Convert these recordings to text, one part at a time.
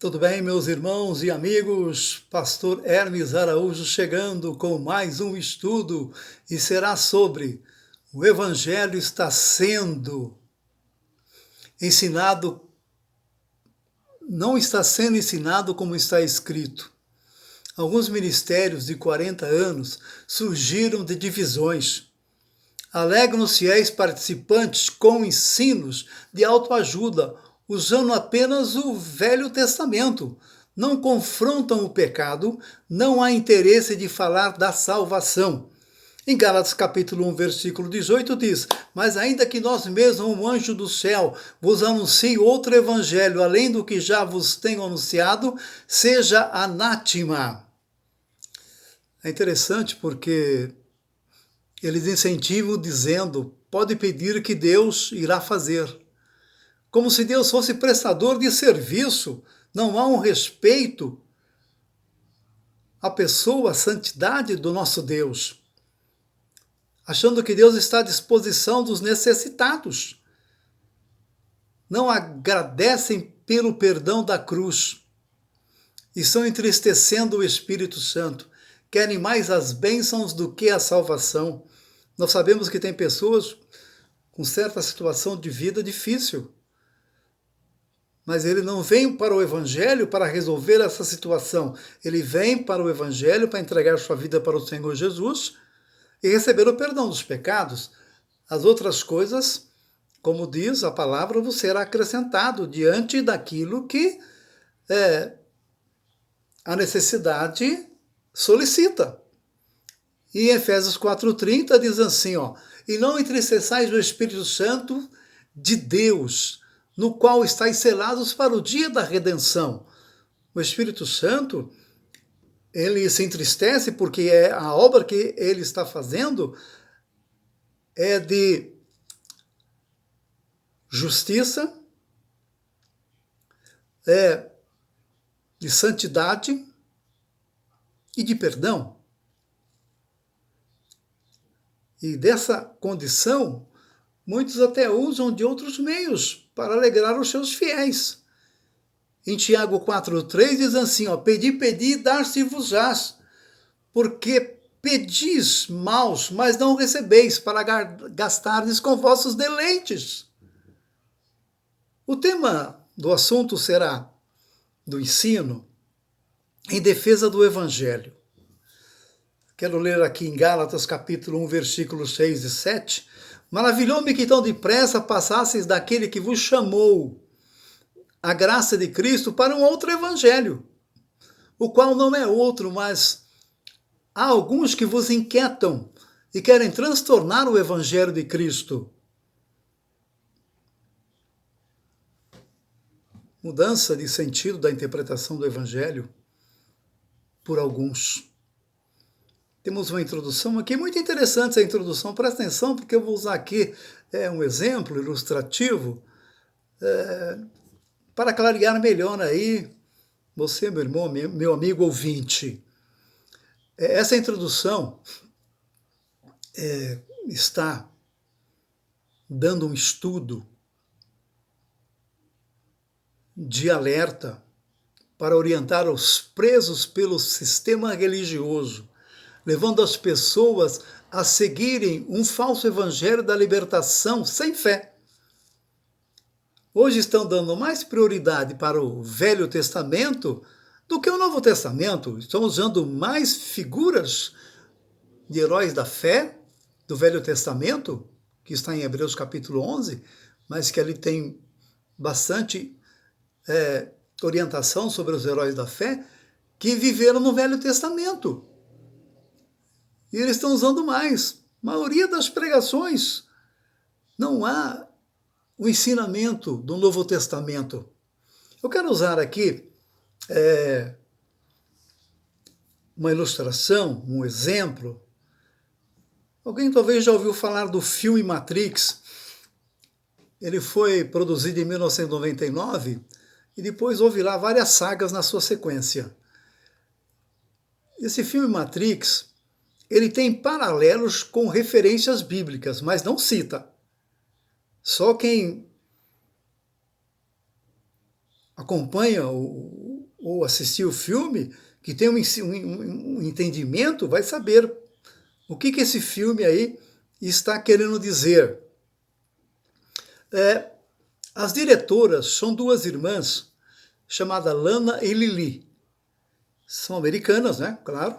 Tudo bem, meus irmãos e amigos? Pastor Hermes Araújo chegando com mais um estudo e será sobre o Evangelho está sendo ensinado, não está sendo ensinado como está escrito. Alguns ministérios de 40 anos surgiram de divisões. Alegram os fiéis participantes com ensinos de autoajuda, usando apenas o Velho Testamento. Não confrontam o pecado, não há interesse de falar da salvação. Em Gálatas capítulo 1, versículo 18 diz: mas ainda que nós mesmos, um anjo do céu, vos anuncie outro evangelho, além do que já vos tenho anunciado, seja anátema. É interessante porque eles incentivam dizendo, pode pedir que Deus irá fazer. Como se Deus fosse prestador de serviço, não há um respeito à pessoa, à santidade do nosso Deus. Achando que Deus está à disposição dos necessitados. Não agradecem pelo perdão da cruz. Estão entristecendo o Espírito Santo. Querem mais as bênçãos do que a salvação. Nós sabemos que tem pessoas com certa situação de vida difícil. Mas ele não vem para o Evangelho para resolver essa situação. Ele vem para o Evangelho para entregar sua vida para o Senhor Jesus e receber o perdão dos pecados. As outras coisas, como diz a palavra, vos será acrescentado diante daquilo que a necessidade solicita. E em Efésios 4,30 diz assim, e não entristeçais o Espírito Santo de Deus, no qual estáis selados para o dia da redenção. O Espírito Santo, ele se entristece porque a obra que ele está fazendo é de justiça, de santidade e de perdão. E dessa condição, muitos até usam de outros meios para alegrar os seus fiéis. Em Tiago 4,3 diz assim, pedi, pedi, dar-se-vos-ás, porque pedis maus, mas não recebeis, para gastardes com vossos deleites. O tema do assunto será do ensino em defesa do Evangelho. Quero ler aqui em Gálatas capítulo 1, versículos 6 e 7. Maravilhou-me que tão depressa passasseis daquele que vos chamou a graça de Cristo para um outro evangelho, o qual não é outro, mas há alguns que vos inquietam e querem transtornar o evangelho de Cristo. Mudança de sentido da interpretação do evangelho por alguns. Temos uma introdução aqui, muito interessante essa introdução, presta atenção, porque eu vou usar aqui um exemplo ilustrativo para clarear melhor aí, você, meu irmão, meu amigo ouvinte. Essa introdução está dando um estudo de alerta para orientar os presos pelo sistema religioso, levando as pessoas a seguirem um falso evangelho da libertação sem fé. Hoje estão dando mais prioridade para o Velho Testamento do que o Novo Testamento. Estão usando mais figuras de heróis da fé do Velho Testamento, que está em Hebreus capítulo 11, mas que ali tem bastante orientação sobre os heróis da fé que viveram no Velho Testamento. E eles estão usando mais. A maioria das pregações não há o ensinamento do Novo Testamento. Eu quero usar aqui uma ilustração, um exemplo. Alguém talvez já ouviu falar do filme Matrix. Ele foi produzido em 1999 e depois houve lá várias sagas na sua sequência. Esse filme Matrix, ele tem paralelos com referências bíblicas, mas não cita. Só quem acompanha o ou assistir o filme, que tem um entendimento, vai saber o que esse filme aí está querendo dizer. As diretoras são duas irmãs, chamadas Lana e Lili. São americanas, né? Claro.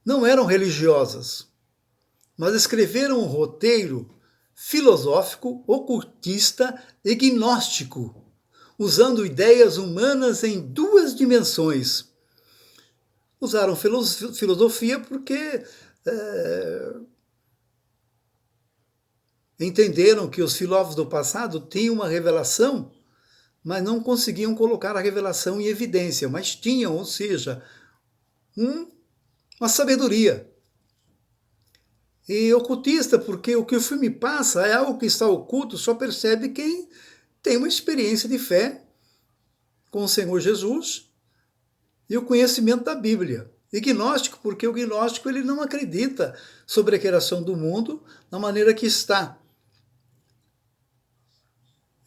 Não eram religiosas, mas escreveram um roteiro filosófico, ocultista e gnóstico, usando ideias humanas em duas dimensões. Usaram filosofia porque entenderam que os filósofos do passado tinham uma revelação, mas não conseguiam colocar a revelação em evidência, mas tinham, ou seja, uma sabedoria. E ocultista, porque o que o filme passa é algo que está oculto, só percebe quem tem uma experiência de fé com o Senhor Jesus e o conhecimento da Bíblia. E gnóstico, porque o gnóstico ele não acredita sobre a criação do mundo da maneira que está.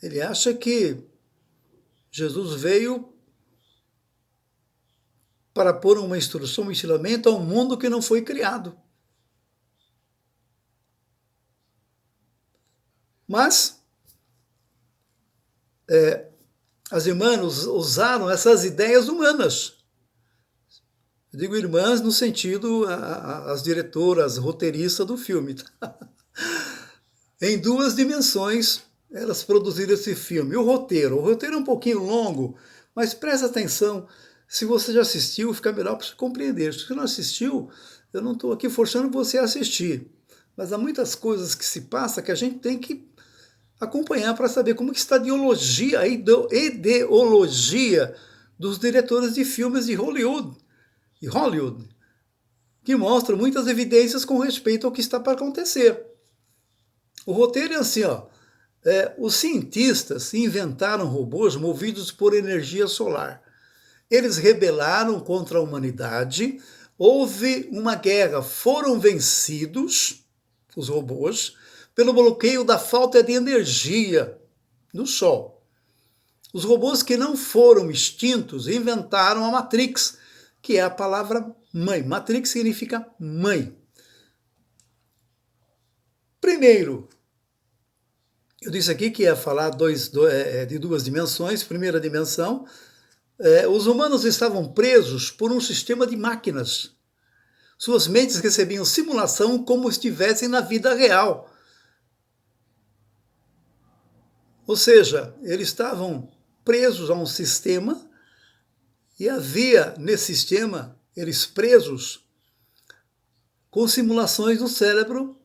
Ele acha que Jesus veio para pôr uma instrução, um ensinamento a um mundo que não foi criado. Mas as irmãs usaram essas ideias humanas. Eu digo irmãs no sentido as diretoras, roteiristas do filme. Em duas dimensões, elas produziram esse filme. E o roteiro é um pouquinho longo, mas presta atenção. Se você já assistiu, fica melhor para você compreender. Se você não assistiu, eu não estou aqui forçando você a assistir. Mas há muitas coisas que se passam que a gente tem que acompanhar para saber como que está a ideologia dos diretores de filmes de Hollywood, que mostram muitas evidências com respeito ao que está para acontecer. O roteiro é assim, os cientistas inventaram robôs movidos por energia solar. Eles rebelaram contra a humanidade, houve uma guerra, foram vencidos, os robôs, pelo bloqueio da falta de energia no Sol. Os robôs que não foram extintos inventaram a Matrix, que é a palavra mãe. Matrix significa mãe. Primeiro, eu disse aqui que ia falar de duas dimensões. Primeira dimensão, os humanos estavam presos por um sistema de máquinas. Suas mentes recebiam simulação como estivessem na vida real. Ou seja, eles estavam presos a um sistema e havia nesse sistema, eles presos com simulações do cérebro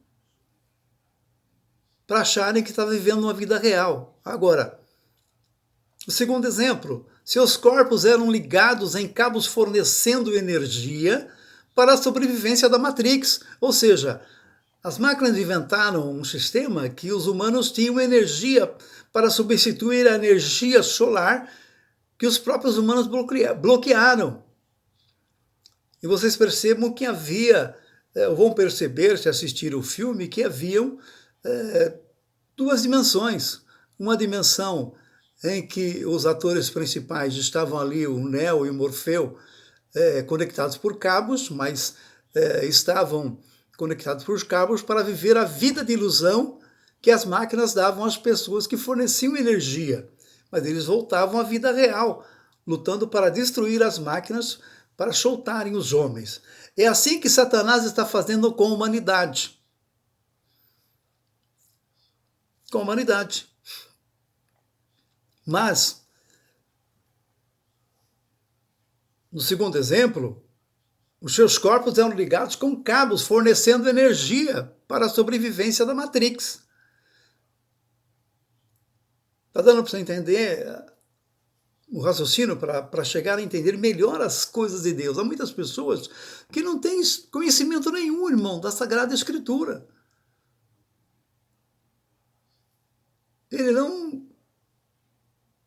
para acharem que estavam vivendo uma vida real. Agora, o segundo exemplo, seus corpos eram ligados em cabos fornecendo energia para a sobrevivência da Matrix, ou seja, as máquinas inventaram um sistema que os humanos tinham energia para substituir a energia solar que os próprios humanos bloquearam. E vocês percebam que havia, vão perceber se assistirem o filme, que haviam duas dimensões. Uma dimensão em que os atores principais estavam ali, o Neo e o Morfeu, conectados por cabos, mas estavam conectados por cabos para viver a vida de ilusão que as máquinas davam às pessoas que forneciam energia. Mas eles voltavam à vida real, lutando para destruir as máquinas, para soltarem os homens. É assim que Satanás está fazendo com a humanidade. Com a humanidade. Mas, no segundo exemplo, os seus corpos eram ligados com cabos fornecendo energia para a sobrevivência da Matrix. Está dando para você entender o raciocínio para chegar a entender melhor as coisas de Deus? Há muitas pessoas que não têm conhecimento nenhum, irmão, da Sagrada Escritura. Ele não...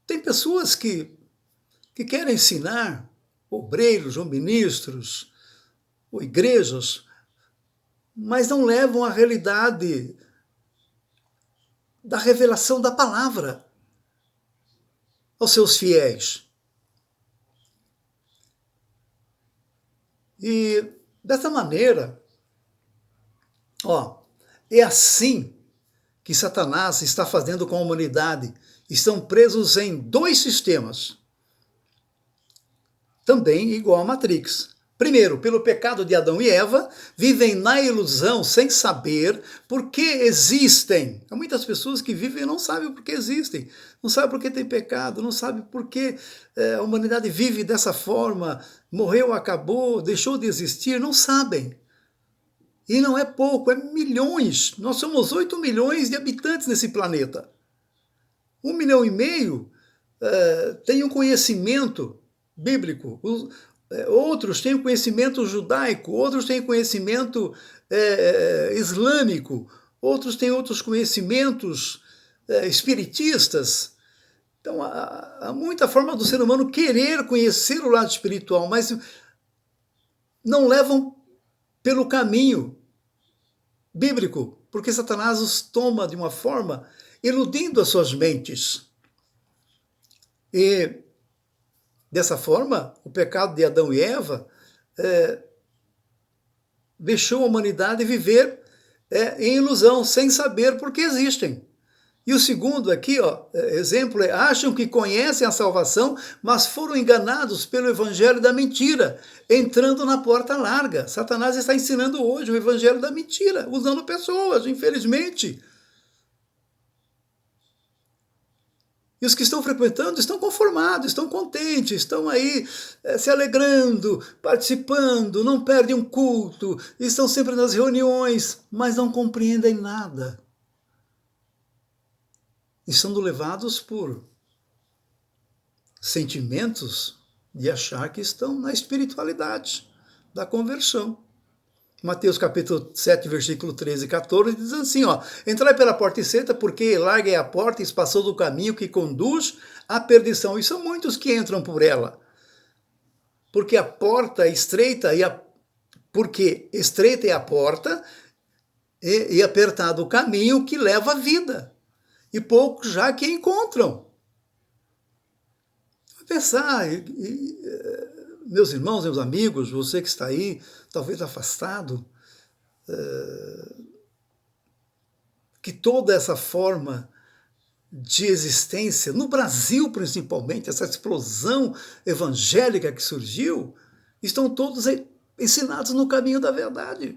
Tem pessoas que querem ensinar, obreiros ou ministros, ou igrejas, mas não levam a realidade da revelação da palavra. aos seus fiéis. E dessa maneira, é assim que Satanás está fazendo com a humanidade. Estão presos em 2 sistemas, também igual a Matrix. Primeiro, pelo pecado de Adão e Eva, vivem na ilusão sem saber por que existem. Há muitas pessoas que vivem e não sabem por que existem, não sabem por que tem pecado, não sabem por que a humanidade vive dessa forma, morreu, acabou, deixou de existir, não sabem. E não é pouco, é milhões. Nós somos 8 milhões de habitantes nesse planeta. 1,5 milhão tem um conhecimento bíblico, outros têm conhecimento judaico, outros têm conhecimento islâmico, outros têm outros conhecimentos espiritistas. Então, há muita forma do ser humano querer conhecer o lado espiritual, mas não levam pelo caminho bíblico, porque Satanás os toma de uma forma iludindo as suas mentes. E, dessa forma, o pecado de Adão e Eva deixou a humanidade viver em ilusão, sem saber por que existem. E o segundo aqui, exemplo, acham que conhecem a salvação, mas foram enganados pelo evangelho da mentira, entrando na porta larga. Satanás está ensinando hoje o evangelho da mentira, usando pessoas, infelizmente. E os que estão frequentando estão conformados, estão contentes, estão aí se alegrando, participando, não perdem um culto, estão sempre nas reuniões, mas não compreendem nada. E sendo levados por sentimentos de achar que estão na espiritualidade da conversão. Mateus capítulo 7, versículo 13 e 14, diz assim, entrai pela porta estreita, porque larga é a porta e espaçoso do caminho que conduz à perdição. E são muitos que entram por ela. Porque a porta é estreita, porque estreita é a porta e apertado o caminho que leva à vida. E poucos já que encontram. Vou pensar, meus irmãos, meus amigos, você que está aí, talvez afastado, que toda essa forma de existência, no Brasil principalmente, essa explosão evangélica que surgiu, estão todos ensinados no caminho da verdade.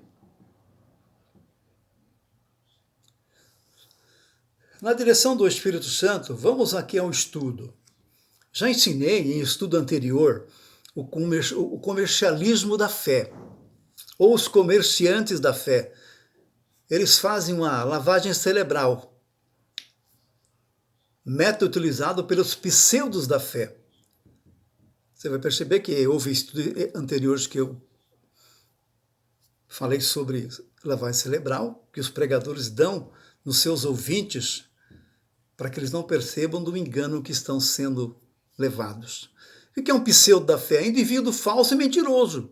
Na direção do Espírito Santo, vamos aqui ao estudo. Já ensinei em estudo anterior o comercialismo da fé, ou os comerciantes da fé. Eles fazem uma lavagem cerebral, método utilizado pelos pseudos da fé. Você vai perceber que houve estudos anteriores que eu falei sobre lavagem cerebral, que os pregadores dão nos seus ouvintes, para que eles não percebam do engano que estão sendo levados. O que é um pseudo da fé? É indivíduo falso e mentiroso.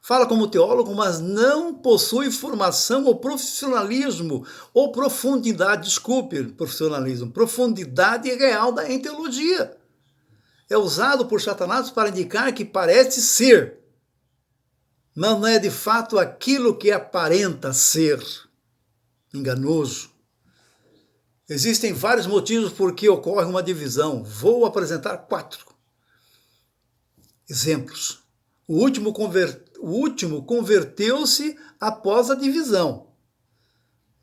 Fala como teólogo, mas não possui formação ou profissionalismo, ou profundidade real em teologia. É usado por Satanás para indicar que parece ser, mas não é de fato aquilo que aparenta ser. Enganoso. Existem vários motivos por que ocorre uma divisão. Vou apresentar 4 exemplos. O último converteu-se após a divisão.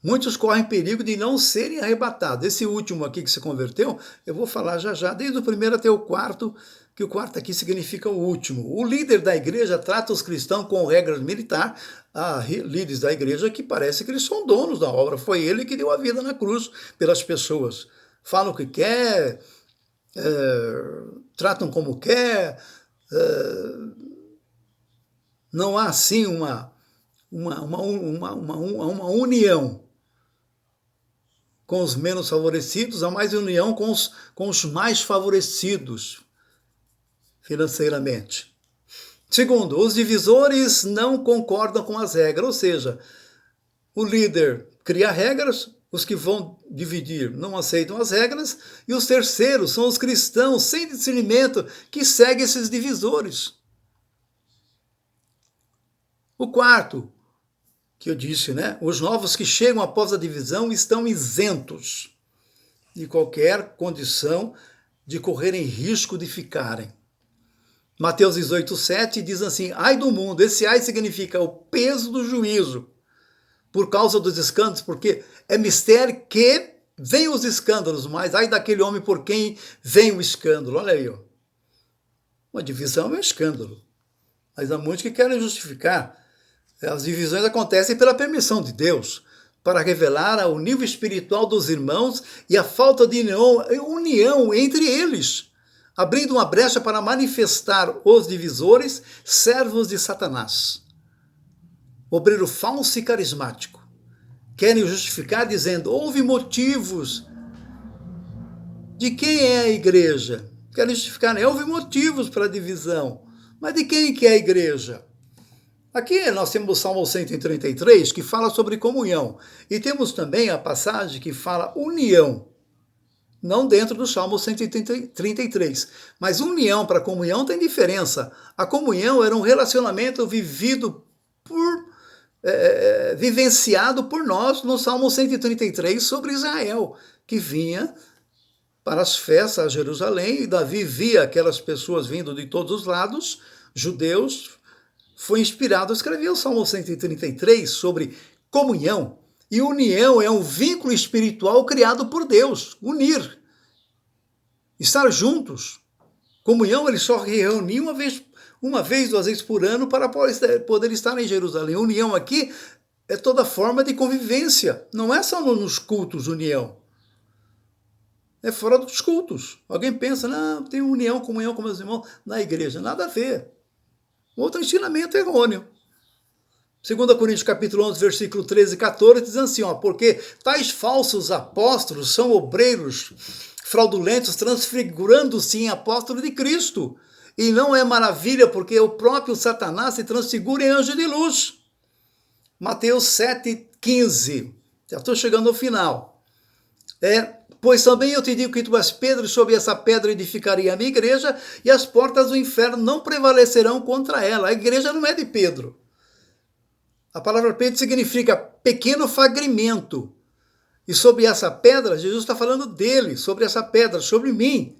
Muitos correm perigo de não serem arrebatados. Esse último aqui que se converteu, eu vou falar já, desde o primeiro até o 4, que o 4 aqui significa o último. O líder da igreja trata os cristãos com regras militares. Há líderes da igreja que parece que eles são donos da obra. Foi ele que deu a vida na cruz pelas pessoas. Falam o que quer, tratam como quer. Não há, assim, uma união com os menos favorecidos, há mais união com os mais favorecidos financeiramente. Segundo, os divisores não concordam com as regras, ou seja, o líder cria regras, os que vão dividir não aceitam as regras, e os terceiros são os cristãos sem discernimento que seguem esses divisores. O quarto, que eu disse, né? Os novos que chegam após a divisão estão isentos de qualquer condição de correrem risco de ficarem. Mateus 18,7 diz assim: ai do mundo, esse ai significa o peso do juízo, por causa dos escândalos, porque é mistério que vem os escândalos, mas ai daquele homem por quem vem o escândalo. Olha aí, ó. Uma divisão é um escândalo, mas há muitos que querem justificar. As divisões acontecem pela permissão de Deus, para revelar o nível espiritual dos irmãos e a falta de união entre eles, abrindo uma brecha para manifestar os divisores, servos de Satanás. Obreiro falso e carismático. Querem justificar dizendo, houve motivos. De quem é a igreja? Querem justificar, né? Houve motivos para a divisão. Mas de quem que é a igreja? Aqui nós temos o Salmo 133, que fala sobre comunhão. E temos também a passagem que fala união. Não dentro do Salmo 133. Mas união para comunhão tem diferença. A comunhão era um relacionamento vivenciado por nós no Salmo 133 sobre Israel, que vinha para as festas a Jerusalém, e Davi via aquelas pessoas vindo de todos os lados, judeus, foi inspirado a escrever o Salmo 133 sobre comunhão. E união é um vínculo espiritual criado por Deus, unir, estar juntos. Comunhão, ele só reúne uma vez, 2 vezes por ano para poder estar em Jerusalém. União aqui é toda forma de convivência, não é só nos cultos união. É fora dos cultos. Alguém pensa, não, tem união, comunhão com meus irmãos na igreja. Nada a ver. Outro ensinamento errôneo. 2 Coríntios capítulo 11, versículo 13 e 14, diz assim, ó, porque tais falsos apóstolos são obreiros fraudulentos, transfigurando-se em apóstolo de Cristo. E não é maravilha, porque o próprio Satanás se transfigura em anjo de luz. Mateus 7, 15. Já estou chegando ao final. Pois também eu te digo que tu és Pedro, e sobre essa pedra edificarei a minha igreja, e as portas do inferno não prevalecerão contra ela. A igreja não é de Pedro. A palavra Pedro significa pequeno fragmento. E sobre essa pedra, Jesus está falando dele, sobre essa pedra, sobre mim.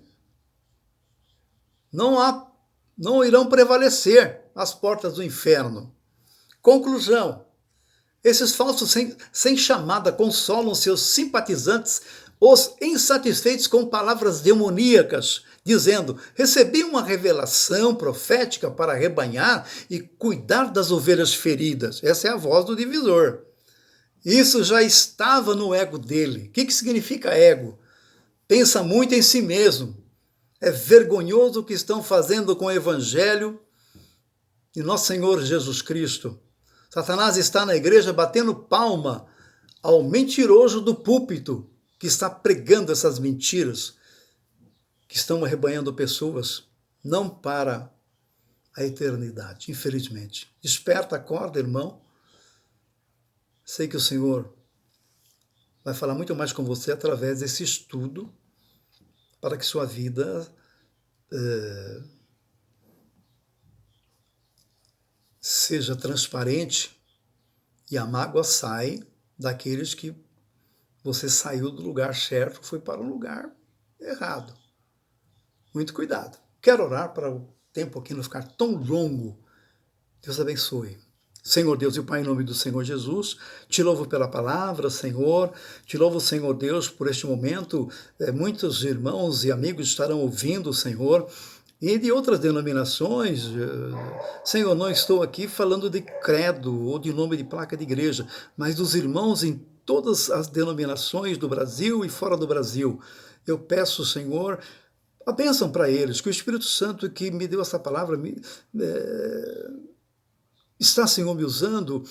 Não irão prevalecer as portas do inferno. Conclusão. Esses falsos sem chamada consolam seus simpatizantes, os insatisfeitos com palavras demoníacas, dizendo, recebi uma revelação profética para arrebanhar e cuidar das ovelhas feridas. Essa é a voz do divisor. Isso já estava no ego dele. O que significa ego? Pensa muito em si mesmo. É vergonhoso o que estão fazendo com o evangelho de nosso Senhor Jesus Cristo. Satanás está na igreja batendo palma ao mentiroso do púlpito, que está pregando essas mentiras, que estão arrebanhando pessoas, não para a eternidade, infelizmente. Desperta, acorda, irmão. Sei que o Senhor vai falar muito mais com você através desse estudo, para que sua vida seja transparente e a mágoa sai daqueles que você saiu do lugar certo, foi para um lugar errado. Muito cuidado. Quero orar para o tempo aqui não ficar tão longo. Deus abençoe. Senhor Deus e Pai, em nome do Senhor Jesus, te louvo pela palavra, Senhor, te louvo, Senhor Deus, por este momento. Muitos irmãos e amigos estarão ouvindo, Senhor, e de outras denominações. Senhor, não estou aqui falando de credo ou de nome de placa de igreja, mas dos irmãos em todas as denominações do Brasil e fora do Brasil. Eu peço, Senhor, a bênção para eles, que o Espírito Santo que me deu essa palavra está, Senhor, me usando,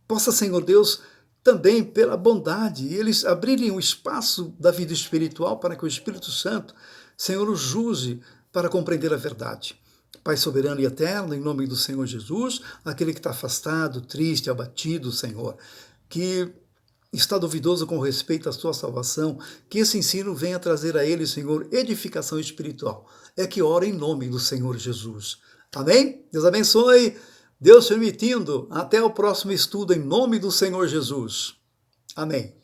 possa, Senhor Deus, também pela bondade, eles abrirem um espaço da vida espiritual para que o Espírito Santo, Senhor, os use para compreender a verdade. Pai soberano e eterno, em nome do Senhor Jesus, aquele que está afastado, triste, abatido, Senhor, que está duvidoso com respeito à sua salvação, que esse ensino venha trazer a ele, Senhor, edificação espiritual. É que ora em nome do Senhor Jesus. Amém? Deus abençoe. Deus permitindo, até o próximo estudo em nome do Senhor Jesus. Amém.